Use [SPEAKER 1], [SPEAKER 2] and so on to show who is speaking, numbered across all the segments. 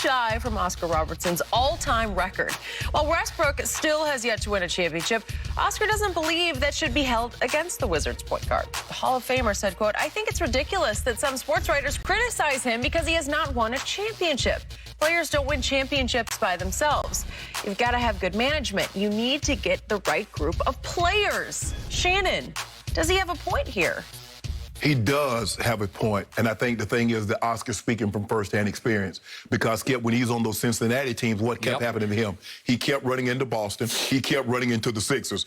[SPEAKER 1] shy from Oscar Robertson's all-time record. While Westbrook still has yet to win a championship, Oscar doesn't believe that should be held against the Wizards point guard. The Hall of Famer said, quote, "I think it's ridiculous that some sports writers criticize him because he has not won a championship. Players don't win championships by themselves. You've got to have good management. You need to get the right group of players." Shannon, does he have a point here?
[SPEAKER 2] He does have a point, and I think the thing is that Oscar's speaking from firsthand experience, because Skip, when he's on those Cincinnati teams, what kept happening to him? He kept running into Boston. He kept running into the Sixers.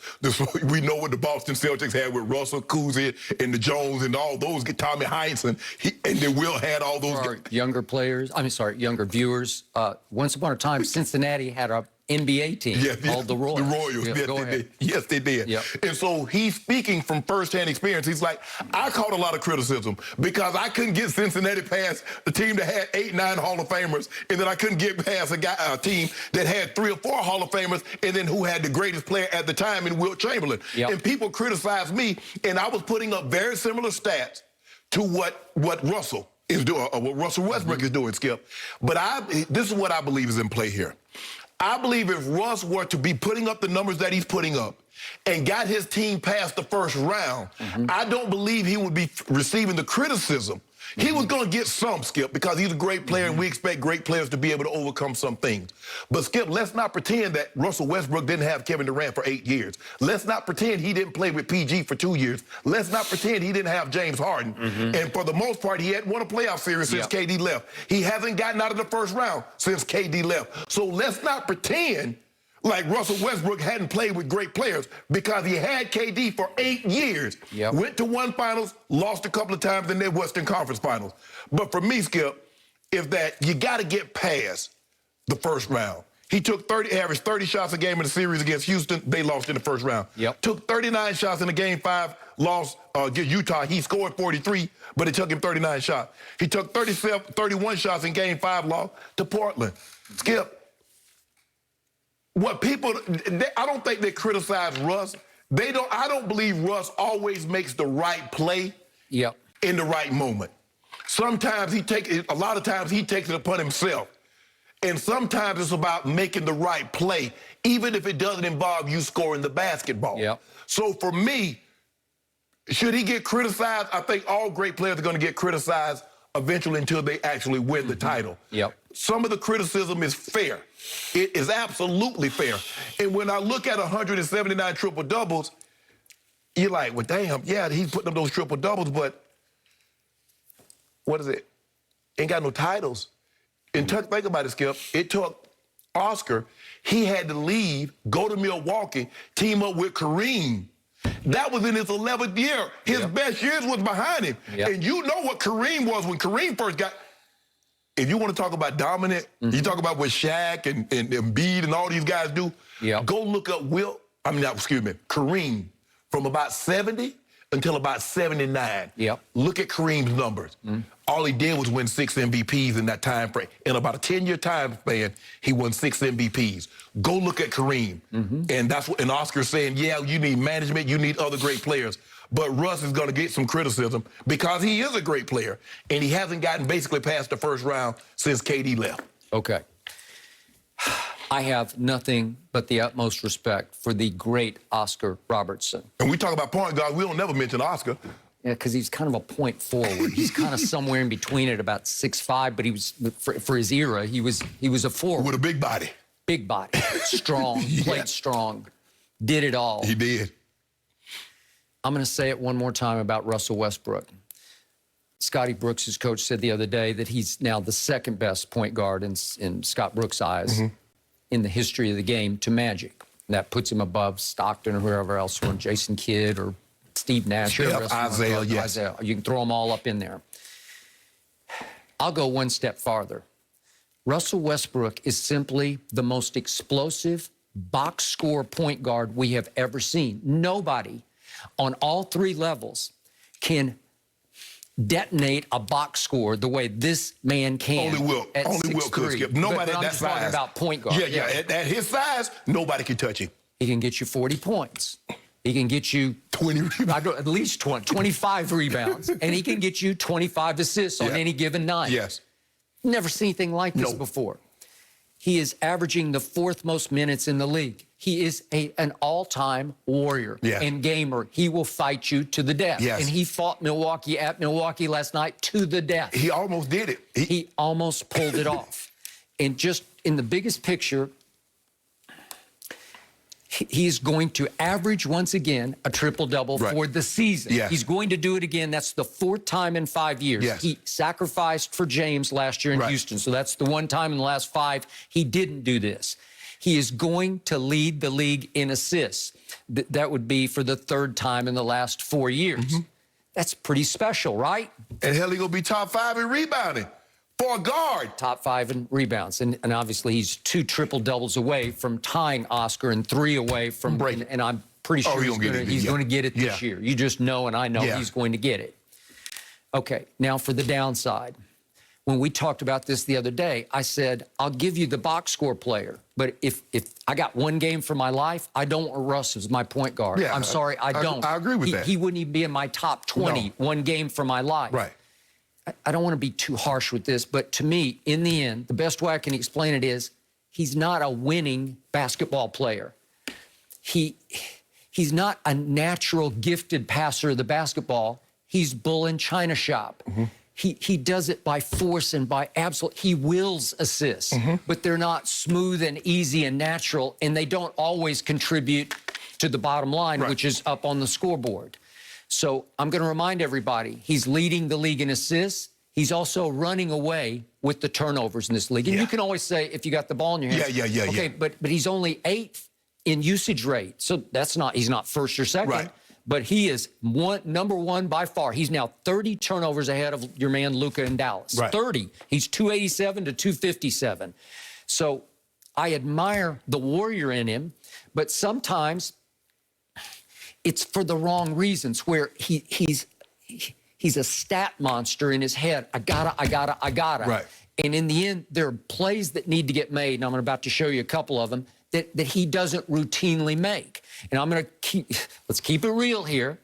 [SPEAKER 2] We know what the Boston Celtics had with Russell, Cousy, and the Jones, and all those, Tommy Heinsohn, and then Will had all those.
[SPEAKER 3] For our younger players, younger viewers, once upon a time, Cincinnati had a NBA team called the Royals.
[SPEAKER 2] The Royals, yes, they did. Yes, they did.
[SPEAKER 3] Yep.
[SPEAKER 2] And so he's speaking from firsthand experience. He's like, I caught a lot of criticism because I couldn't get Cincinnati past the team that had 8, 9 Hall of Famers, and then I couldn't get past a team that had 3 or 4 Hall of Famers, and then who had the greatest player at the time in Wilt Chamberlain.
[SPEAKER 3] Yep.
[SPEAKER 2] And people criticized me, and I was putting up very similar stats to what Russell is doing, or what Russell Westbrook is doing, Skip. But this is what I believe is in play here. I believe if Russ were to be putting up the numbers that he's putting up and got his team past the first round, I don't believe he would be receiving the criticism. He was going to get some, Skip, because he's a great player, and we expect great players to be able to overcome some things. But, Skip, let's not pretend that Russell Westbrook didn't have Kevin Durant for 8 years. Let's not pretend he didn't play with PG for 2 years. Let's not pretend he didn't have James Harden. And for the most part, he hadn't won a playoff series since KD left. He hasn't gotten out of the first round since KD left. So let's not pretend like Russell Westbrook hadn't played with great players, because he had KD for 8 years. Went to 1 finals, lost a couple of times in their Western Conference Finals. But for me, Skip, is that you got to get past the first round. He took averaged 30 shots a game in the series against Houston. They lost in the first round. Took 39 shots in the Game 5, lost against Utah. He scored 43, but it took him 39 shots. He took 31 shots in Game 5, lost to Portland. Skip, what people, I don't think they criticize Russ. I don't believe Russ always makes the right play in the right moment. Sometimes a lot of times he takes it upon himself. And sometimes it's about making the right play, even if it doesn't involve you scoring the basketball. So for me, should he get criticized? I think all great players are going to get criticized eventually until they actually win the title. Some of the criticism is fair. It is absolutely fair. And when I look at 179 triple-doubles, you're like, well, damn, yeah, he's putting up those triple-doubles, but what is it? Ain't got no titles. And think about it, Skip. It took Oscar. He had to leave, go to Milwaukee, team up with Kareem. That was in his 11th year. His best years was behind him. And you know what Kareem was when Kareem first got. If you want to talk about dominant, you talk about what Shaq and Embiid and all these guys do, go look up Kareem from about 70 until about 79. Look at Kareem's numbers. All he did was win 6 MVPs in that time frame. In about a 10-year time span, he won 6 MVPs. Go look at Kareem. And that's what, and Oscar's saying, yeah, you need management, you need other great players. But Russ is going to get some criticism because he is a great player, and he hasn't gotten basically past the first round since KD left.
[SPEAKER 3] Okay. I have nothing but the utmost respect for the great Oscar Robertson.
[SPEAKER 2] And we talk about point guard, we don't never mention Oscar.
[SPEAKER 3] Yeah, because he's kind of a point forward. He's kind of somewhere in between at about 6'5", but he was, for his era, he was a forward.
[SPEAKER 2] With a big body.
[SPEAKER 3] Big body. Strong, played strong, did it all.
[SPEAKER 2] He did.
[SPEAKER 3] I'm going to say it one more time about Russell Westbrook. Scotty Brooks, his coach, said the other day that he's now the second best point guard in Scott Brooks' eyes in the history of the game to Magic. And that puts him above Stockton or whoever else, or Jason Kidd or Steve Nash. Isaiah, you can throw them all up in there. I'll go one step farther. Russell Westbrook is simply the most explosive box score point guard we have ever seen. Nobody on all 3 levels can detonate a box score the way this man can.
[SPEAKER 2] Only Will could, Skip. Nobody at that size.
[SPEAKER 3] I'm just talking about point guard.
[SPEAKER 2] At his size, nobody can touch him.
[SPEAKER 3] He can get you 40 points. He can get you
[SPEAKER 2] 20 rebounds.
[SPEAKER 3] At least 20, 25 rebounds. And he can get you 25 assists on any given night.
[SPEAKER 2] Yes.
[SPEAKER 3] Never seen anything like this before. He is averaging the 4th most minutes in the league. He is an all-time warrior and gamer. He will fight you to the death.
[SPEAKER 2] Yes.
[SPEAKER 3] And he fought Milwaukee at Milwaukee last night to the death.
[SPEAKER 2] He almost did it.
[SPEAKER 3] He almost pulled it off. And just in the biggest picture, he's going to average once again a triple-double for the season.
[SPEAKER 2] Yes.
[SPEAKER 3] He's going to do it again. That's the 4th time in 5 years.
[SPEAKER 2] Yes.
[SPEAKER 3] He sacrificed for James last year in Houston, so that's the one time in the last 5 he didn't do this. He is going to lead the league in assists. That would be for the 3rd time in the last 4 years. That's pretty special, right?
[SPEAKER 2] And hell, he's going to be top 5 in rebounding for a guard.
[SPEAKER 3] Top 5 in rebounds. And obviously he's 2 triple-doubles away from tying Oscar and 3 away from breaking. And I'm pretty sure he's going to get it this year. You just know, and I know he's going to get it. Okay, now for the downside. When we talked about this the other day, I said, I'll give you the box score player, but if I got one game for my life, I don't want Russ as my point guard.
[SPEAKER 2] Yeah,
[SPEAKER 3] I'm sorry, I don't.
[SPEAKER 2] I agree with that.
[SPEAKER 3] He wouldn't even be in my top 20, one game for my life.
[SPEAKER 2] Right.
[SPEAKER 3] I don't want to be too harsh with this, but to me, in the end, the best way I can explain it is he's not a winning basketball player. He's not a natural gifted passer of the basketball. He's bull in China shop. He does it by force and by absolute. He wills assists, but they're not smooth and easy and natural, and they don't always contribute to the bottom line, which is up on the scoreboard. So I'm going to remind everybody, he's leading the league in assists. He's also running away with the turnovers in this league. And you can always say, if you got the ball in your hands. Okay, but he's only 8th in usage rate. So that's not, he's not first or second. But he is number 1 by far. He's now 30 turnovers ahead of your man Luka in Dallas. 30. He's 287 to 257. So I admire the warrior in him, but sometimes it's for the wrong reasons, where he's a stat monster in his head. I gotta. And in the end, there are plays that need to get made, and I'm about to show you a couple of them, that he doesn't routinely make. And I'm going to let's keep it real here.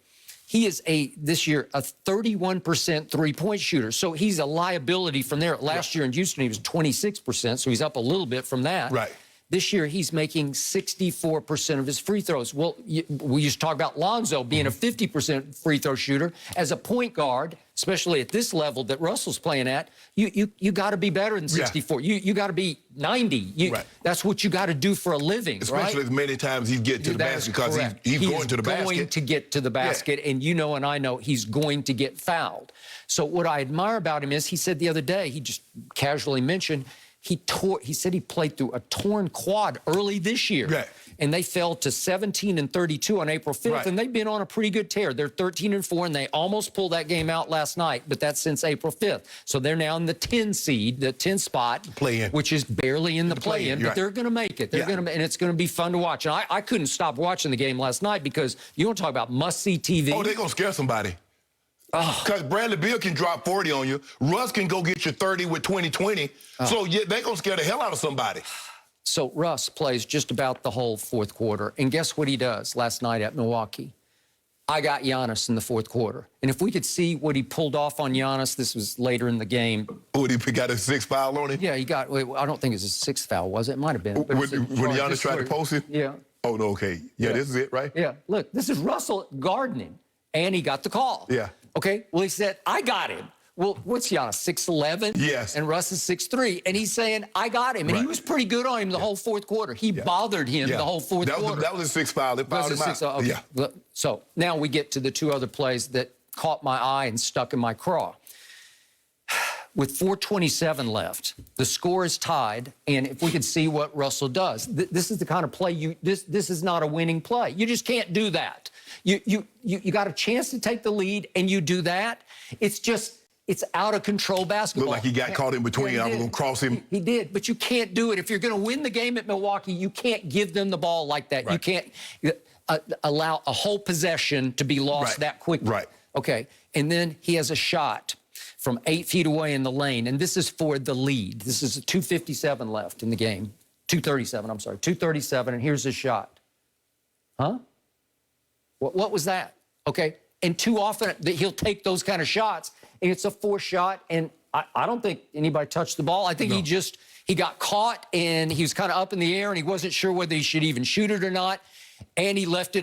[SPEAKER 3] He is this year, a 31% three-point shooter. So he's a liability from there. Last year in Houston, he was 26%, so he's up a little bit from that. This year, he's making 64% of his free throws. Well, we used to talk about Lonzo being a 50% free throw shooter. As a point guard, especially at this level that Russell's playing at, you got to be better than 64. You got to be 90. That's what you got to do for a living,
[SPEAKER 2] especially as many times he's getting to the basket, because he's going to the basket. He's going to get to the basket, and you know and I know he's going to get fouled. So what I admire about him is, he said the other day, he just casually mentioned, he said he played through a torn quad early this year. And they fell to 17 and 32 on April 5th, and they've been on a pretty good tear. They're 13 and 4, and they almost pulled that game out last night, but that's since April 5th. So they're now in the 10 seed, the 10 spot, which is barely in the play-in, but they're going to make it. They're going to, and it's going to be fun to watch. And I couldn't stop watching the game last night, because you want to talk about must-see TV. Oh, they're going to scare somebody. Because Bradley Beal can drop 40 on you. Russ can go get you 30 with 20-20. So they're going to scare the hell out of somebody.
[SPEAKER 3] So Russ plays just about the whole 4th quarter. And guess what he does last night at Milwaukee? I got Giannis in the 4th quarter. And if we could see what he pulled off on Giannis, this was later in the game.
[SPEAKER 2] What, he got a 6th foul on him?
[SPEAKER 3] Yeah, he got, I don't think it was a 6th foul, was it? It might have been.
[SPEAKER 2] When Giannis tried to post him?
[SPEAKER 3] Yeah.
[SPEAKER 2] Oh, no, okay. Yeah, this is it, right?
[SPEAKER 3] Yeah, look, this is Russell gardening, and he got the call. Okay, well, he said, I got him. Well, what's Giannis, 6'11"?
[SPEAKER 2] Yes.
[SPEAKER 3] And Russ is 6'3", and he's saying, I got him. And he was pretty good on him the whole 4th quarter. He bothered him the whole 4th quarter.
[SPEAKER 2] That was a 6th foul. They fouled him out.
[SPEAKER 3] Okay. So now we get to the 2 other plays that caught my eye and stuck in my craw. With 4:27 left, the score is tied, and if we could see what Russell does, this is the kind of play this is not a winning play. You just can't do that. You got a chance to take the lead, and you do that. It's out of control basketball.
[SPEAKER 2] Looked like he got caught in between. I was going to cross him.
[SPEAKER 3] He did, but you can't do it. If you're going to win the game at Milwaukee, you can't give them the ball like that. You can't allow a whole possession to be lost that quickly. Okay, and then he has a shot from 8 feet away in the lane, and this is for the lead. This is 2:57 left in the game. 2:37, I'm sorry. 2:37, and here's his shot. What was that? Okay, and too often he'll take those kind of shots, and it's a forced shot, and I don't think anybody touched the ball. I think he got caught and he was kind of up in the air and he wasn't sure whether he should even shoot it or not. And he left it